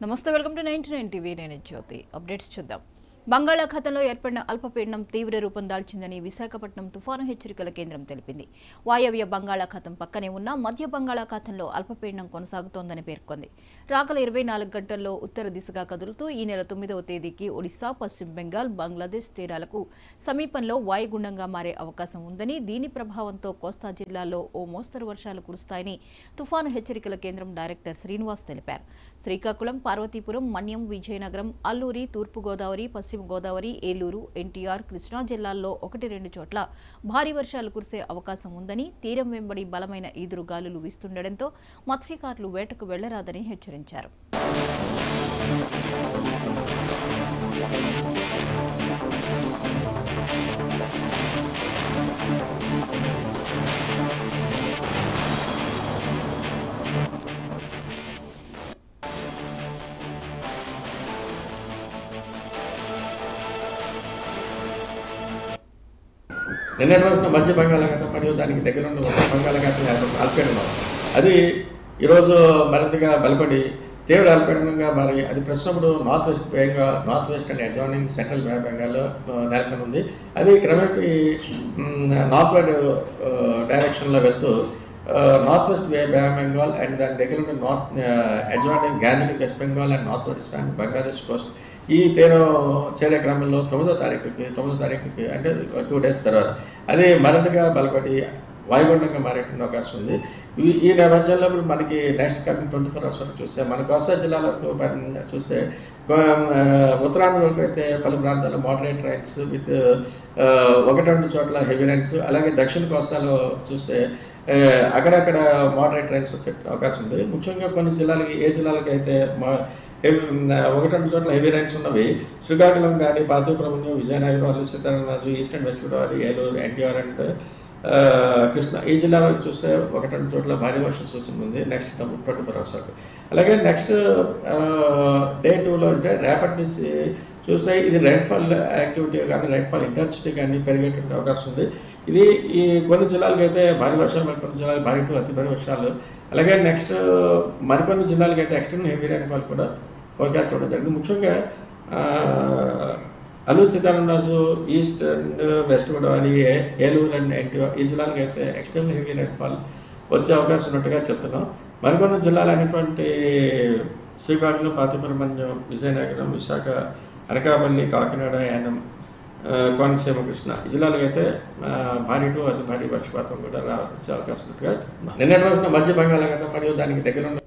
నమస్తే, welcome to 99 TV. నేను జ్యోతి. Updates చూద్దాం. బంగాళాఖాతంలో ఏర్పడిన అల్పపీడనం తీవ్ర రూపం దాల్చిందని విశాఖపట్నం తుఫాను హెచ్చరికల కేంద్రం తెలిపింది. వాయవ్య బంగాళాఖాతం పక్కనే ఉన్న మధ్య బంగాళాఖాతంలో అల్పపీడనం కొనసాగుతోందని పేర్కొంది. రాగల 24 గంటల్లో ఉత్తర దిశగా కదులుతూ ఈ నెల 9వ తేదీకి ఒడిశా, పశ్చిమ బెంగాల్, బంగ్లాదేశ్ తీరాలకు సమీపంలో వాయుగుండంగా మారే అవకాశం ఉందని, దీని ప్రభావంతో కోస్తా జిల్లాల్లో ఓ మోస్తరు వర్షాలు కురుస్తాయని తుఫాను హెచ్చరికల కేంద్రం డైరెక్టర్ శ్రీనివాస్ తెలిపారు. శ్రీకాకుళం, పార్వతీపురం, మన్యం, విజయనగరం, అల్లూరి, తూర్పుగోదావరి, పశ్చిమ గోదావరి, ఏలూరు, ఎన్టీఆర్, కృష్ణా జిల్లాల్లో 1-2 చోట్ల భారీ వర్షాలు కురిసే అవకాశం ఉందని, తీరం వెంబడి బలమైన ఈదురు గాలులు వీస్తుండటంతో మత్స్యకారులు వేటకు వెళ్లరాదని హెచ్చరించారు. నిన్నటి రోజున మధ్య బంగాళాఖాతం మరియు దానికి దగ్గర ఉన్న బంగాళాఖాతం అల్పపీడనం అది ఈరోజు మరింతగా బలపడి తీవ్ర అల్పపీడనంగా మారి అది ప్రస్తుతం north west and adjoining central bay బెంగాల్లో నెలకొని ఉంది. అది క్రమేపీ నార్త్వర్డ్ డైరెక్షన్లో వెళ్తూ north west bay Bengal and దాని దగ్గర ఉన్న adjoining Gangetic West Bengal and north west and Bangladesh coast ఈ తీరం చేరే క్రమంలో 9వ తారీఖుకి అంటే 2 days తర్వాత అది మరింతగా బలపడి వాయుగుండంగా మారేటువంటి అవకాశం ఉంది. ఈ నేపథ్యంలో ఇప్పుడు మనకి నెక్స్ట్ కమింగ్ 24 hours వరకు చూస్తే మన కోస్తా జిల్లాల వరకు చూస్తే ఉత్తరాంధ్ర వరకు అయితే పలు ప్రాంతాల్లో మోడరేట్ రైన్స్ విత్ 1-2 చోట్ల హెవీ రైన్స్, అలాగే దక్షిణ కోస్తాలో చూస్తే అక్కడక్కడ మోడరేట్ రైన్స్ వచ్చే అవకాశం ఉంది. ముఖ్యంగా కొన్ని జిల్లాలకి జిల్లాలకి అయితే 1-2 చోట్ల హెవీ రైన్స్ ఉన్నవి శ్రీకాకుళం కానీ, Parvathipuram, Vizianagaram, Alluri Sitaramaraju, east and west Godavari, Eluru, NTR and Krishna ఈ జిల్లాలో చూస్తే 1-2 చోట్ల భారీ వర్షం సూచన ఉంది నెక్స్ట్ 24 hours వరకు. అలాగే నెక్స్ట్ డే 2లో అంటే రేపటి నుంచి చూస్తే ఇది రైన్ఫాల్ యాక్టివిటీ కానీ రైన్ఫాల్ ఇంటెన్సిటీ కానీ పెరిగేటువంటి అవకాశం ఉంది. ఇది ఈ కొన్ని జిల్లాలకు అయితే భారీ వర్షాలు, మరికొన్ని జిల్లాలకు భారీ టు అతి భారీ వర్షాలు, అలాగే నెక్స్ట్ మరికొన్ని జిల్లాలకు అయితే ఎక్స్ట్రీమ్ హెవీ రైన్ఫాల్ కూడా ఫోర్కాస్ట్ అవ్వడం జరిగింది. ముఖ్యంగా Alluri Sitaramaraju, east and west Godavari, Eluru and NTR ఈ జిల్లాలకు అయితే ఎక్స్ట్రీమ్ హెవీ రైన్ఫాల్ వచ్చే అవకాశం ఉన్నట్టుగా చెప్తున్నాం. మరికొన్ని జిల్లాలు అనేటువంటి శ్రీకాకుళం, పార్వతీపురం, విజయనగరం, విశాఖ, అనకాపల్లి, కాకినాడ, యానం, కోనసీమ, కృష్ణ ఈ జిల్లాలకు అయితే భారీ టు అతి భారీ వర్షపాతం కూడా వచ్చే అవకాశం ఉన్నట్టుగా చెప్తున్నాం. నిన్నటి రోజున మధ్య బంగాళాఖాతం మరియు దానికి దగ్గర ఉన్న